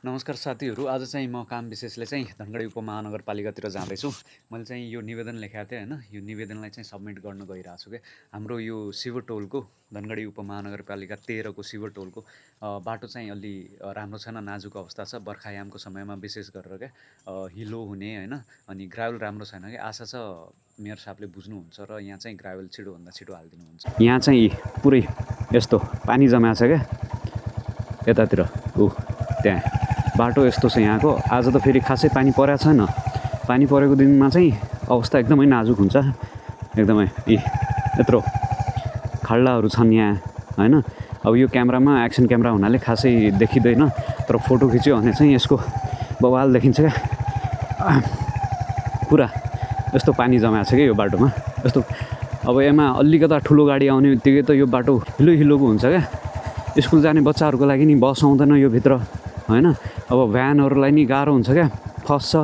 नमस्कार साथीहरू। आज चाहिँ म काम विशेषले चाहिँ धनगढी उपमहानगरपालिकातिर जाँदैछु। मैले चाहिँ यो निवेदन लेखेको थिएँ होइन, यो निवेदनलाई चाहिँ सबमिट गर्न गइरहेको छु क्या। हाम्रो यो शिवटोलको धनगढी उपमहानगरपालिका 13 को शिवटोलको बाटो चाहिँ अलि राम्रो छैन, नाजुक अवस्था छ। बर्खायामको समयमा विशेष गरेर क्या हिलो हुने होइन, अनि ग्राभल राम्रो छैन क्या। आशा छ मेयर साहबले बुझ्नुहुन्छ र यहाँ चाहिँ ग्राभल छिटोभन्दा छिटो हालिदिनुहुन्छ। यहाँ चाहिँ पुरै यस्तो पानी जमाएको छ क्या यतातिर, त्यहाँ बाटो यस्तो छ यहाँको। आज त फेरि खासै पानी परेको छैन। पानी परेको दिनमा चाहिँ अवस्था एकदमै नाजुक हुन्छ एकदमै। यत्रो खाल्डाहरू छन् यहाँ होइन। अब यो क्यामेरामा एक्सन क्यामेरा हुनाले खासै देखिँदैन, तर फोटो खिच्यो भने चाहिँ यसको बवाल देखिन्छ क्या। पुरा यस्तो पानी जमाएको छ क्या यो बाटोमा। यस्तो अब यसमा अलिकता ठुलो गाडी आउने बित्तिकै त यो बाटो हिलोको हुन्छ क्या। स्कुल जाने बच्चाहरूको लागि नि बस आउँदैन यो भित्र होइन। अब भ्यानहरूलाई नि गाह्रो हुन्छ क्या, फस्छ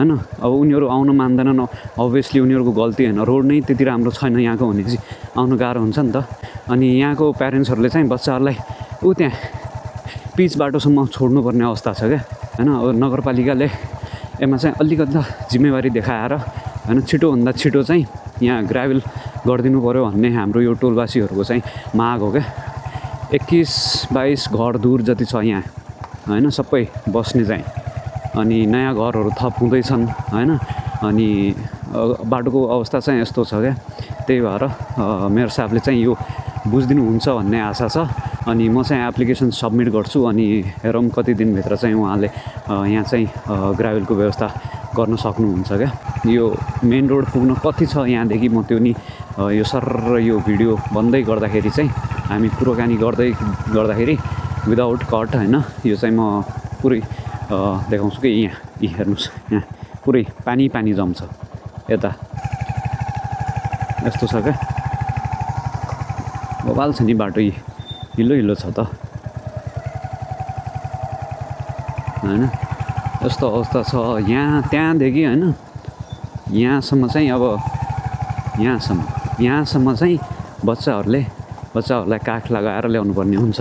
होइन। अब उनीहरू आउन मान्दैनन्, अभियसली उनीहरूको गल्ती होइन। रोड नै त्यति राम्रो छैन यहाँको भनेपछि आउनु गाह्रो हुन्छ नि त। अनि यहाँको प्यारेन्ट्सहरूले चाहिँ बच्चाहरूलाई त्यहाँ पिच बाटोसम्म छोड्नुपर्ने अवस्था छ क्या होइन। अब नगरपालिकाले यसमा चाहिँ अलिकति जिम्मेवारी देखाएर होइन, छिटोभन्दा छिटो चाहिँ यहाँ ग्राभल गरिदिनु पऱ्यो भन्ने हाम्रो यो टोलवासीहरूको चाहिँ माग हो क्या। 21-22 घर दूर जति छ यहाँ होइन, सबै बस्ने चाहिँ। अनि नयाँ घरहरू थप हुँदैछन् होइन। अनि बाटोको अवस्था चाहिँ यस्तो छ क्या। त्यही भएर मेयर साहबले चाहिँ यो बुझिदिनुहुन्छ भन्ने आशा छ। अनि म चाहिँ एप्लिकेसन सबमिट गर्छु, अनि हेरौँ कति दिनभित्र चाहिँ उहाँले यहाँ चाहिँ ग्राभलको व्यवस्था गर्न सक्नुहुन्छ क्या। यो मेन रोड पुग्न कति छ यहाँदेखि म त्यो नि यो यो भिडियो बन्दै गर्दाखेरि चाहिँ हामी कुराकानी गर्दाखेरि विदाउट कट होइन, यो चाहिँ म पुरै देखाउँछु कि यहाँ हेर्नुहोस्, यहाँ पुरै पानी जम्छ यता। यस्तो छ क्या, बवाल छ नि बाटो। हिलो छ त होइन। यस्तो अवस्था छ यहाँ, त्यहाँदेखि होइन यहाँसम्म चाहिँ। अब यहाँसम्म चाहिँ बच्चाहरूलाई काठ लगाएर ल्याउनु पर्ने हुन्छ।